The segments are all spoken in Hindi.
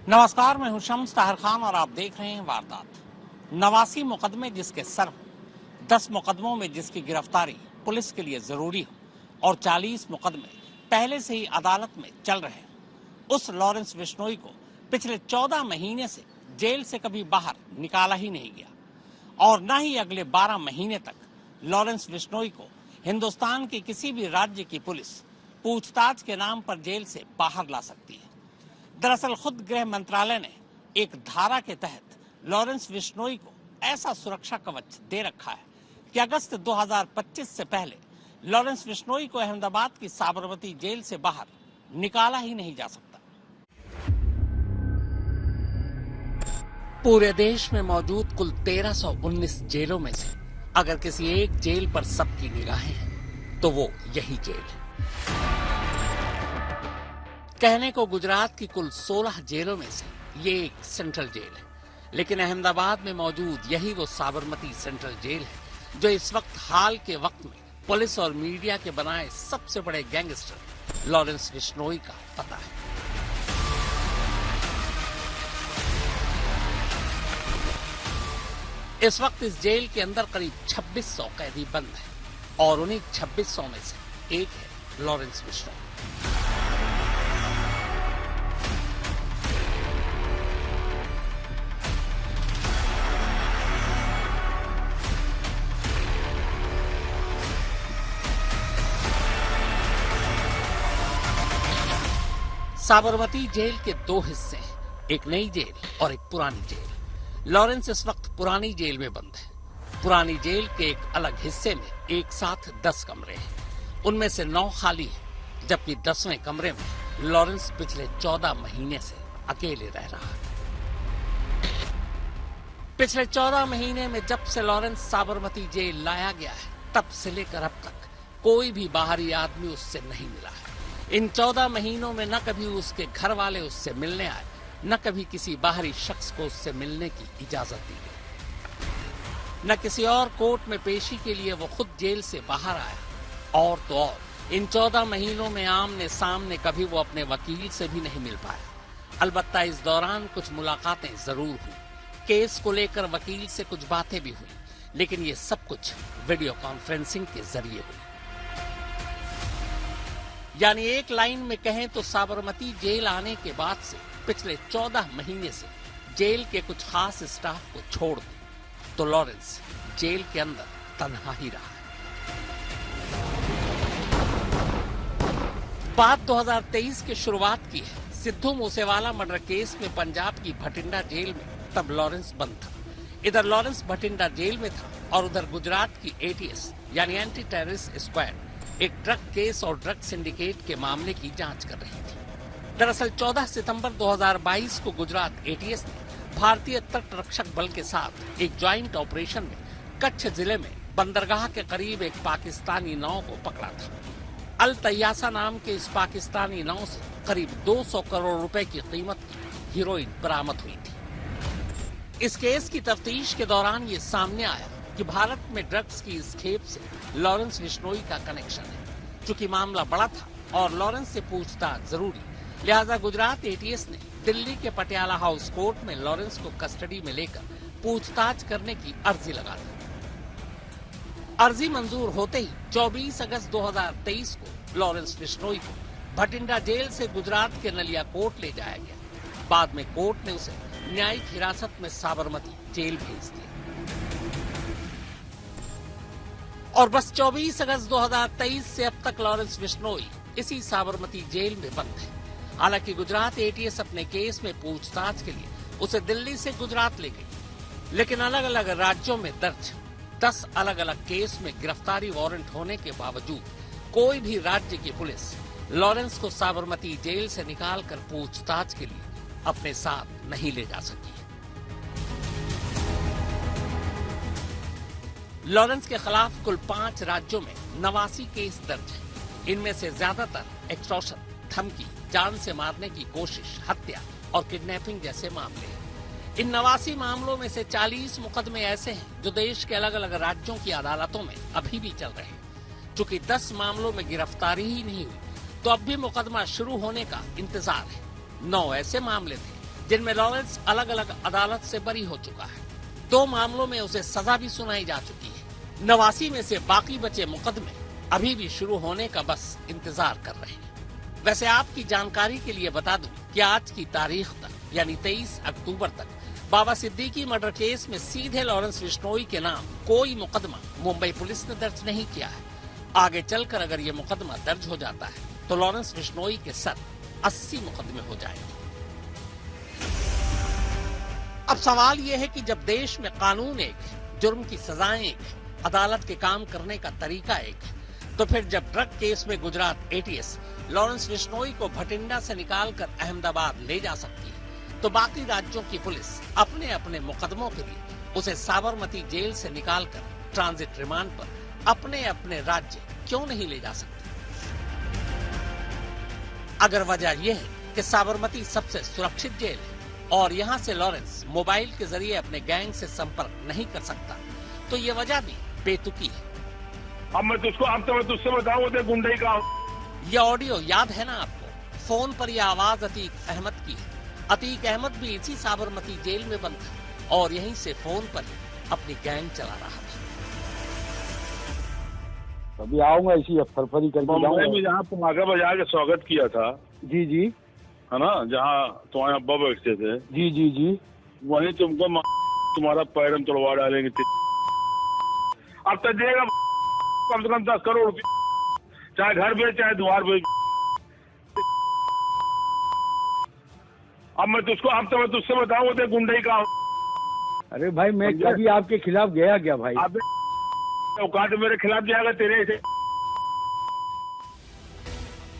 नमस्कार, मैं हूं शम्स ताहिर खान और आप देख रहे हैं वारदात। 89 मुकदमे जिसके सर हो, 10 मुकदमों में जिसकी गिरफ्तारी पुलिस के लिए जरूरी हो और 40 मुकदमे पहले से ही अदालत में चल रहे हैं, उस लॉरेंस बिश्नोई को पिछले 14 महीने से जेल से कभी बाहर निकाला ही नहीं गया और न ही अगले 12 महीने तक लॉरेंस बिश्नोई को हिंदुस्तान के किसी भी राज्य की पुलिस पूछताछ के नाम पर जेल से बाहर ला सकती है। दरअसल खुद गृह मंत्रालय ने एक धारा के तहत लॉरेंस बिश्नोई को ऐसा सुरक्षा कवच दे रखा है कि अगस्त 2025 से पहले लॉरेंस बिश्नोई को अहमदाबाद की साबरमती जेल से बाहर निकाला ही नहीं जा सकता। पूरे देश में मौजूद कुल 1319 जेलों में से अगर किसी एक जेल पर सबकी निगाहें हैं तो वो यही जेल है। कहने को गुजरात की कुल 16 जेलों में से ये एक सेंट्रल जेल है, लेकिन अहमदाबाद में मौजूद यही वो साबरमती सेंट्रल जेल है जो इस वक्त हाल के वक्त में पुलिस और मीडिया के बनाए सबसे बड़े गैंगस्टर लॉरेंस बिश्नोई का पता है। इस वक्त इस जेल के अंदर करीब 2600 कैदी बंद हैं और उन्हीं 2600 में से एक है लॉरेंस बिश्नोई। साबरमती जेल के दो हिस्से हैं, एक नई जेल और एक पुरानी जेल। लॉरेंस इस वक्त पुरानी जेल में बंद है। पुरानी जेल के एक अलग हिस्से में एक साथ 10 कमरे हैं, उनमें से 9 खाली हैं, जबकि 10वें कमरे में लॉरेंस पिछले 14 महीने से अकेले रह रहा है। पिछले 14 महीने में जब से लॉरेंस साबरमती जेल लाया गया है, तब से लेकर अब तक कोई भी बाहरी आदमी उससे नहीं मिला है। इन 14 महीनों में न कभी उसके घर वाले उससे मिलने आए, न कभी किसी बाहरी शख्स को उससे मिलने की इजाजत दी गई, न किसी और कोर्ट में पेशी के लिए वो खुद जेल से बाहर आया। और तो और इन 14 महीनों में आमने सामने कभी वो अपने वकील से भी नहीं मिल पाया। अलबत्ता इस दौरान कुछ मुलाकातें जरूर हुई, केस को लेकर वकील से कुछ बातें भी हुई, लेकिन ये सब कुछ वीडियो कॉन्फ्रेंसिंग के जरिए हुई। यानी एक लाइन में कहें तो साबरमती जेल आने के बाद से पिछले 14 महीने से जेल के कुछ खास स्टाफ को छोड़ दें तो लॉरेंस जेल के अंदर तन्हा ही रहा है। बात 2023 की शुरुआत की है। सिद्धू मूसेवाला मर्डर केस में पंजाब की भटिंडा जेल में तब लॉरेंस बंद था। इधर लॉरेंस भटिंडा जेल में था और उधर गुजरात की एटीएस यानी एंटी टेररिस्ट स्क्वाड एक ड्रग केस और ड्रग सिंडिकेट के मामले की जांच कर रही थी। दरअसल 14 सितंबर 2022 को गुजरात एटीएस ने भारतीय तट रक्षक बल के साथ एक ज्वाइंट ऑपरेशन में कच्छ जिले में बंदरगाह के करीब एक पाकिस्तानी नाव को पकड़ा था। अल तैयासा नाम के इस पाकिस्तानी नाव से करीब 200 करोड़ रुपए की कीमत की हीरोइन बरामद हुई थी। इस केस की तफ्तीश के दौरान ये सामने आया कि भारत में ड्रग्स की इस खेप से लॉरेंस बिश्नोई का कनेक्शन है। चूंकि मामला बड़ा था और लॉरेंस से पूछताछ जरूरी, लिहाजा गुजरात एटीएस ने दिल्ली के पटियाला हाउस कोर्ट में लॉरेंस को कस्टडी में लेकर पूछताछ करने की अर्जी लगा दी। अर्जी मंजूर होते ही 24 अगस्त 2023 को लॉरेंस बिश्नोई को भटिंडा जेल से गुजरात के नलिया कोर्ट ले जाया गया। बाद में कोर्ट ने उसे न्यायिक हिरासत में साबरमती जेल भेज दिया और बस 24 अगस्त 2023 से अब तक लॉरेंस बिश्नोई इसी साबरमती जेल में बंद है। हालांकि गुजरात एटीएस अपने केस में पूछताछ के लिए उसे दिल्ली से गुजरात ले गई, लेकिन अलग अलग राज्यों में दर्ज 10 अलग अलग केस में गिरफ्तारी वारंट होने के बावजूद कोई भी राज्य की पुलिस लॉरेंस को साबरमती जेल से निकालकर पूछताछ के लिए अपने साथ नहीं ले जा सकी। लॉरेंस के खिलाफ कुल 5 राज्यों में 89 केस दर्ज हैं। इनमें से ज्यादातर एक्सटॉर्शन, धमकी, जान से मारने की कोशिश, हत्या और किडनैपिंग जैसे मामले हैं। इन 89 मामलों में से 40 मुकदमे ऐसे हैं जो देश के अलग अलग राज्यों की अदालतों में अभी भी चल रहे हैं। चूंकि 10 मामलों में गिरफ्तारी ही नहीं हुई तो अब भी मुकदमा शुरू होने का इंतजार है। 9 ऐसे मामले थे जिनमें लॉरेंस अलग अलग अदालत से बरी हो चुका है। 2 मामलों में उसे सजा भी सुनाई जा चुकी है। 89 में से बाकी बचे मुकदमे अभी भी शुरू होने का बस इंतजार कर रहे हैं। वैसे आपकी जानकारी के लिए बता दूं कि आज की तारीख तक यानी 23 अक्टूबर तक बाबा सिद्दीकी मर्डर केस में सीधे लॉरेंस बिश्नोई के नाम कोई मुकदमा मुंबई पुलिस ने दर्ज नहीं किया है। आगे चलकर अगर ये मुकदमा दर्ज हो जाता है तो लॉरेंस बिश्नोई के सर 80 मुकदमे हो जाएंगे। अब सवाल यह है कि जब देश में कानून एक है, जुर्म की सजाएं एक है, अदालत के काम करने का तरीका एक है, तो फिर जब ड्रग केस में गुजरात एटीएस लॉरेंस बिश्नोई को भटिंडा से निकालकर अहमदाबाद ले जा सकती है, तो बाकी राज्यों की पुलिस अपने अपने मुकदमों के लिए उसे साबरमती जेल से निकालकर ट्रांजिट रिमांड पर अपने अपने राज्य क्यों नहीं ले जा सकती? अगर वजह यह है कि साबरमती सबसे सुरक्षित जेल है और यहाँ से लॉरेंस मोबाइल के जरिए अपने गैंग से संपर्क नहीं कर सकता, तो ये वजह भी बेतुकी है। अब मैं तुझसे बताऊं तो गुंडे का। ये ऑडियो याद है ना आपको? फोन पर यह आवाज अतीक अहमद की है। अतीक अहमद भी इसी साबरमती जेल में बंद था और यहीं से फोन पर ही अपनी गैंग चला रहा था। अभी आऊंगा इसी फरफरी करके मुंबई में जहाँ तुम आगे बजा के स्वागत किया था, जी जी, है ना, जहाँ तुम्हारे अब्बा बैठते थे, जी जी जी, वहीं तुमको तुम्हारा पैर हम तोड़वा डालेंगे। अब तक देगा कम से कम 10 करोड़ रुपये, चाहे घर बेच चाहे द्वार बेच। अब मैं तुझसे बताऊं तो गुंडे का। अरे भाई मैं कभी आपके खिलाफ गया क्या भाई? औकात मेरे खिलाफ जाएगा तेरे से।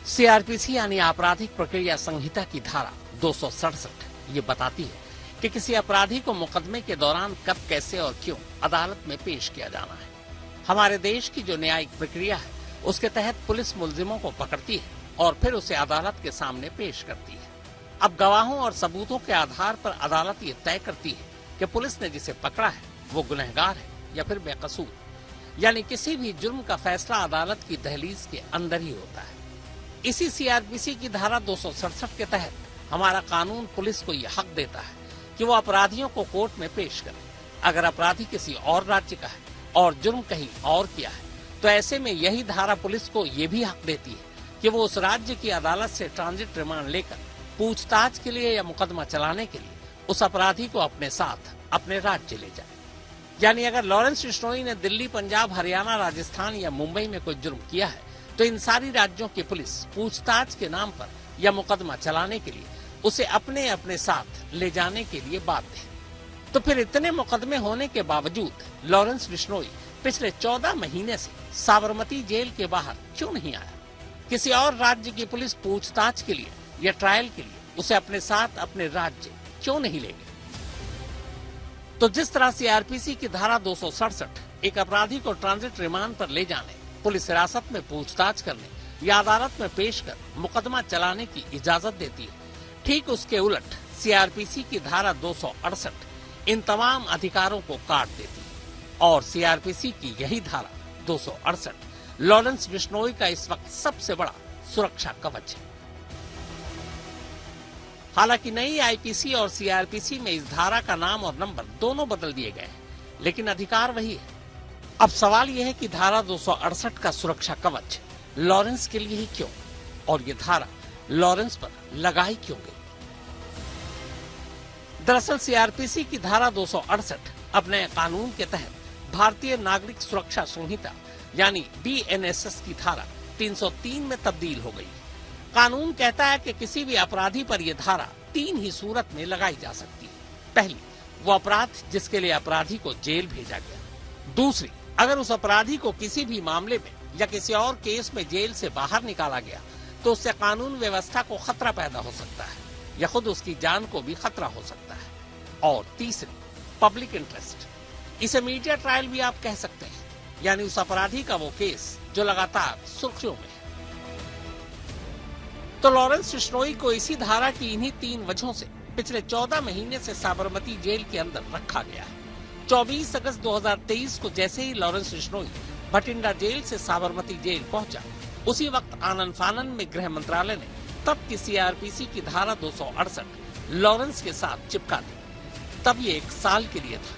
सीआरपीसी यानी आपराधिक प्रक्रिया संहिता की धारा 267 ये बताती है कि किसी अपराधी को मुकदमे के दौरान कब, कैसे और क्यों अदालत में पेश किया जाना है। हमारे देश की जो न्यायिक प्रक्रिया है उसके तहत पुलिस मुलजिमों को पकड़ती है और फिर उसे अदालत के सामने पेश करती है। अब गवाहों और सबूतों के आधार पर अदालत ये तय करती है कि पुलिस ने जिसे पकड़ा है वो गुनहगार है या फिर बेकसूर। यानी किसी भी जुर्म का फैसला अदालत की दहलीज के अंदर ही होता है। इसी सीआरपीसी की धारा 267 के तहत हमारा कानून पुलिस को यह हक देता है कि वो अपराधियों को कोर्ट में पेश करे। अगर अपराधी किसी और राज्य का है और जुर्म कहीं और किया है, तो ऐसे में यही धारा पुलिस को ये भी हक देती है कि वो उस राज्य की अदालत से ट्रांजिट रिमांड लेकर पूछताछ के लिए या मुकदमा चलाने के लिए उस अपराधी को अपने साथ अपने राज्य ले जाए। यानी अगर लॉरेंस बिश्नोई ने दिल्ली, पंजाब, हरियाणा, राजस्थान या मुंबई में कोई जुर्म किया है, तो इन सारी राज्यों की पुलिस पूछताछ के नाम पर या मुकदमा चलाने के लिए उसे अपने अपने साथ ले जाने के लिए बाध्य है। तो फिर इतने मुकदमे होने के बावजूद लॉरेंस बिश्नोई पिछले 14 महीने से साबरमती जेल के बाहर क्यों नहीं आया? किसी और राज्य की पुलिस पूछताछ के लिए या ट्रायल के लिए उसे अपने साथ अपने राज्य क्यों नहीं ले गई? तो जिस तरह सीआरपीसी की धारा 267 एक अपराधी को ट्रांजिट रिमांड पर ले जाने, पुलिस हिरासत में पूछताछ करने या अदालत में पेश कर मुकदमा चलाने की इजाजत देती है, ठीक उसके उलट सीआरपीसी की धारा 268 इन तमाम अधिकारों को काट देती है। और सीआरपीसी की यही धारा 268 लॉरेंस बिश्नोई का इस वक्त सबसे बड़ा सुरक्षा कवच है। हालांकि नई आईपीसी और सीआरपीसी में इस धारा का नाम और नंबर दोनों बदल दिए गए हैं, लेकिन अधिकार वही है। अब सवाल यह है कि धारा 268 का सुरक्षा कवच लॉरेंस के लिए ही क्यों, और ये धारा लॉरेंस पर लगाई क्यों गई? दरअसल सीआरपीसी की धारा 268 अपने कानून के तहत भारतीय नागरिक सुरक्षा संहिता यानी बीएनएसएस की धारा 303 में तब्दील हो गई। कानून कहता है कि किसी भी अपराधी पर यह धारा 3 ही सूरत में लगाई जा सकती है। पहली, वो अपराध जिसके लिए अपराधी को जेल भेजा गया। दूसरी, अगर उस अपराधी को किसी भी मामले में या किसी और केस में जेल से बाहर निकाला गया तो उससे कानून व्यवस्था को खतरा पैदा हो सकता है या खुद उसकी जान को भी खतरा हो सकता है। और तीसरी, पब्लिक इंटरेस्ट, इसे मीडिया ट्रायल भी आप कह सकते हैं, यानी उस अपराधी का वो केस जो लगातार सुर्खियों में है। तो लॉरेंस बिश्नोई को इसी धारा की इन्हीं 3 वजहों से पिछले 14 महीने से साबरमती जेल के अंदर रखा गया है। 24 अगस्त 2023 को जैसे ही लॉरेंस बिश्नोई भटिंडा जेल से साबरमती जेल पहुंचा, उसी वक्त आनन फानन में गृह मंत्रालय ने तब की सीआरपीसी की धारा 268 लॉरेंस के साथ चिपका दी। तब ये 1 साल के लिए था।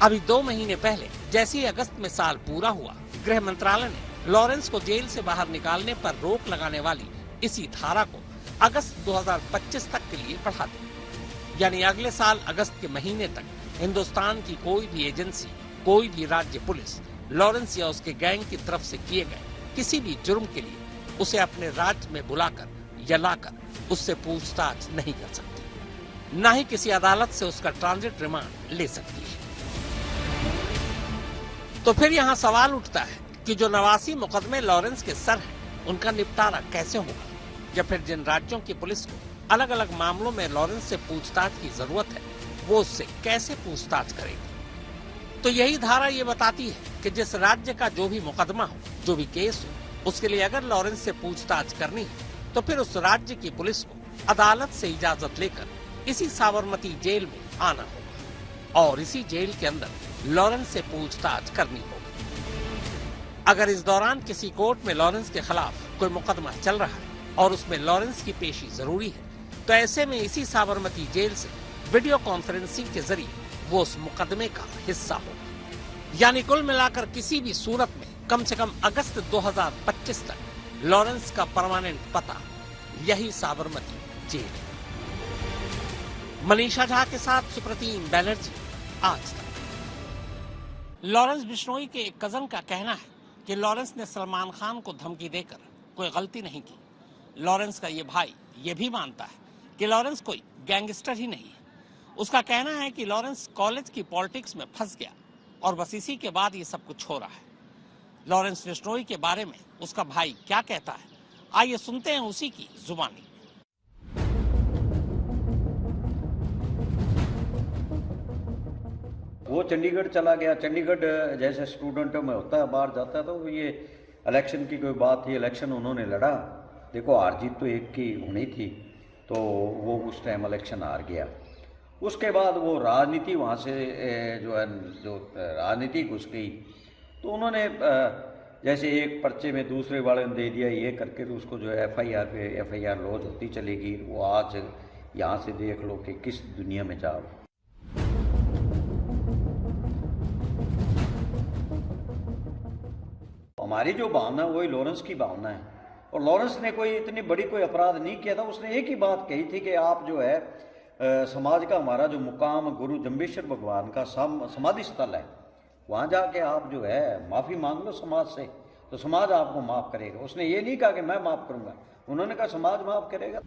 अभी 2 महीने पहले जैसे ही अगस्त में साल पूरा हुआ, गृह मंत्रालय ने लॉरेंस को जेल से बाहर निकालने पर रोक लगाने वाली इसी धारा को अगस्त 2025 तक के लिए बढ़ा दी। यानी अगले साल अगस्त के महीने तक हिंदुस्तान की कोई भी एजेंसी, कोई भी राज्य पुलिस लॉरेंस या उसके गैंग की तरफ से किए गए किसी भी जुर्म के लिए उसे अपने राज्य में बुलाकर या लाकर उससे पूछताछ नहीं कर सकती, न ही किसी अदालत से उसका ट्रांजिट रिमांड ले सकती है। तो फिर यहाँ सवाल उठता है कि जो 89 मुकदमे लॉरेंस के सर हैं, उनका निपटारा कैसे होगा? या फिर जिन राज्यों की पुलिस को अलग अलग मामलों में लॉरेंस से पूछताछ की जरूरत है, वो उससे कैसे पूछताछ करेगी? तो यही धारा ये बताती है कि जिस राज्य का जो भी मुकदमा हो, जो भी केस हो, उसके लिए अगर लॉरेंस से पूछताछ करनी है तो फिर उस राज्य की पुलिस को अदालत से इजाजत लेकर इसी साबरमती जेल में आना होगा और इसी जेल के अंदर लॉरेंस से पूछताछ करनी होगी। अगर इस दौरान किसी कोर्ट में लॉरेंस के खिलाफ कोई मुकदमा चल रहा है और उसमें लॉरेंस की पेशी जरूरी है, तो ऐसे में इसी साबरमती जेल से वीडियो कॉन्फ्रेंसिंग के जरिए वो उस मुकदमे का हिस्सा होगा। यानी कुल मिलाकर किसी भी सूरत में कम से कम अगस्त 2025 तक लॉरेंस का परमानेंट पता यही साबरमती जेल है। मनीषा झा के साथ सुप्रतीम बैनर्जी, आज तक। लॉरेंस बिश्नोई के एक कजन का कहना है कि लॉरेंस ने सलमान खान को धमकी देकर कोई गलती नहीं की। लॉरेंस का ये भाई ये भी मानता है कि लॉरेंस कोई गैंगस्टर ही नहीं है। उसका कहना है कि लॉरेंस कॉलेज की पॉलिटिक्स में फंस गया और बस इसी के बाद ये सब कुछ हो रहा है। लॉरेंस बिश्नोई के बारे में उसका भाई क्या कहता है, आइए सुनते हैं उसी की जुबानी। वो चंडीगढ़ चला गया। चंडीगढ़ जैसे स्टूडेंटों में होता है, बाहर जाता है, तो ये इलेक्शन की कोई बात थी, इलेक्शन उन्होंने लड़ा। देखो हार जीत तो एक की होनी थी, तो वो उस टाइम इलेक्शन हार गया। उसके बाद वो राजनीति वहाँ से जो राजनीति घुस गई, तो उन्होंने जैसे एक पर्चे में दूसरे वाले ने दे दिया, ये करके तो उसको जो है एफआईआर पे एफआईआर लॉन्च होती चलेगी। वो आज यहाँ से देख लो कि किस दुनिया में जाओ। हमारी जो भावना है वही लॉरेंस की भावना है, और लॉरेंस ने कोई इतनी बड़ी कोई अपराध नहीं किया था। उसने एक ही बात कही थी कि आप जो है समाज का हमारा जो मुकाम गुरु जम्बेश्वर भगवान का समाधि स्थल है, वहाँ जाके आप जो है माफ़ी मांग लो समाज से, तो समाज आपको माफ़ करेगा। उसने ये नहीं कहा कि मैं माफ़ करूँगा, उन्होंने कहा समाज माफ़ करेगा।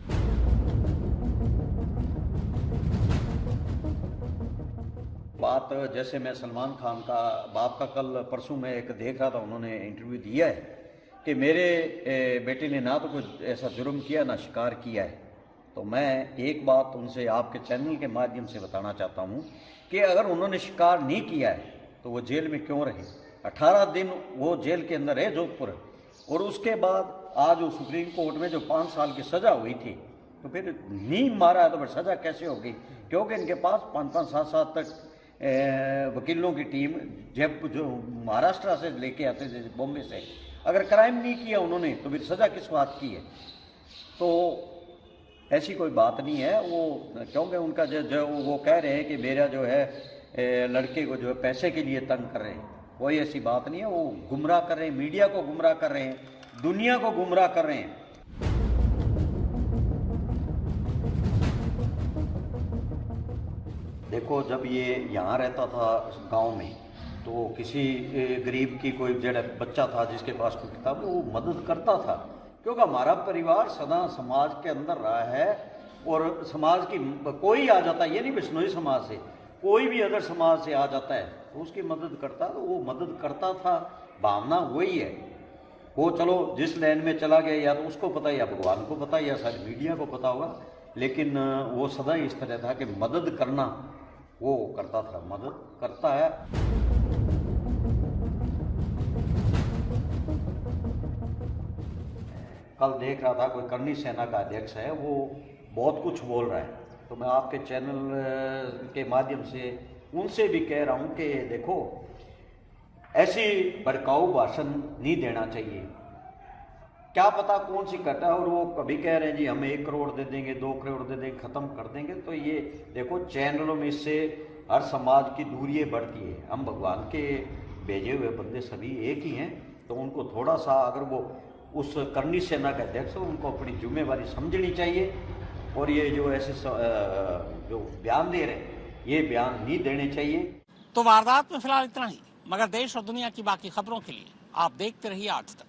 बात जैसे मैं सलमान खान का बाप का कल परसों में एक देख रहा था, उन्होंने इंटरव्यू दिया है कि मेरे बेटे ने ना तो कुछ ऐसा जुर्म किया ना शिकार किया है। तो मैं एक बात उनसे आपके चैनल के माध्यम से बताना चाहता हूँ कि अगर उन्होंने शिकार नहीं किया है तो वो जेल में क्यों रहे? 18 दिन वो जेल के अंदर है जोधपुर, और उसके बाद आज वो सुप्रीम कोर्ट में जो 5 साल की सज़ा हुई थी, तो फिर नींद मारा है तो फिर सज़ा कैसे होगी? क्योंकि इनके पास 5-5 7-7 तक वकीलों की टीम जब जो महाराष्ट्र से लेके आते थे, बॉम्बे से, अगर क्राइम नहीं किया उन्होंने तो फिर सज़ा किस बात की है? तो ऐसी कोई बात नहीं है। वो क्योंकि उनका जो वो कह रहे हैं कि मेरा जो है लड़के को जो है पैसे के लिए तंग कर रहे हैं, कोई ऐसी बात नहीं है। वो गुमराह कर रहे हैं, मीडिया को गुमराह कर रहे हैं, दुनिया को गुमराह कर रहे हैं। देखो जब ये यहाँ रहता था गांव में, तो किसी गरीब की कोई जड़ा बच्चा था जिसके पास कोई किताब, वो मदद करता था, क्योंकि हमारा परिवार सदा समाज के अंदर रहा है। और समाज की कोई आ जाता है, ये नहीं बिश्नोई समाज से, कोई भी अगर समाज से आ जाता है तो उसकी मदद करता, तो वो मदद करता था। भावना वही है। वो चलो जिस लाइन में चला गया, या तो उसको पता, या भगवान को पता, या सारी मीडिया को पता होगा, लेकिन वो सदा इस तरह था कि मदद करना वो करता था, मदद करता है। कल देख रहा था कोई करनी सेना का अध्यक्ष है, वो बहुत कुछ बोल रहा है, तो मैं आपके चैनल के माध्यम से उनसे भी कह रहा हूँ कि देखो ऐसी भड़काऊ भाषण नहीं देना चाहिए। क्या पता कौन सी घटना है, और वो कभी कह रहे हैं जी हम 1 करोड़ दे देंगे, 2 करोड़ दे देंगे, खत्म कर देंगे। तो ये देखो चैनलों में इससे हर समाज की दूरियां बढ़ती है। हम भगवान के भेजे हुए बंदे सभी एक ही हैं, तो उनको थोड़ा सा अगर वो उस करनी सेना के अध्यक्ष हो, उनको अपनी जिम्मेवारी समझनी चाहिए। और ये जो ऐसे जो बयान दे रहे हैं, ये बयान नहीं देने चाहिए। तो वारदात में फिलहाल इतना ही, मगर देश और दुनिया की बाकी खबरों के लिए आप देखते रहिए आज तक।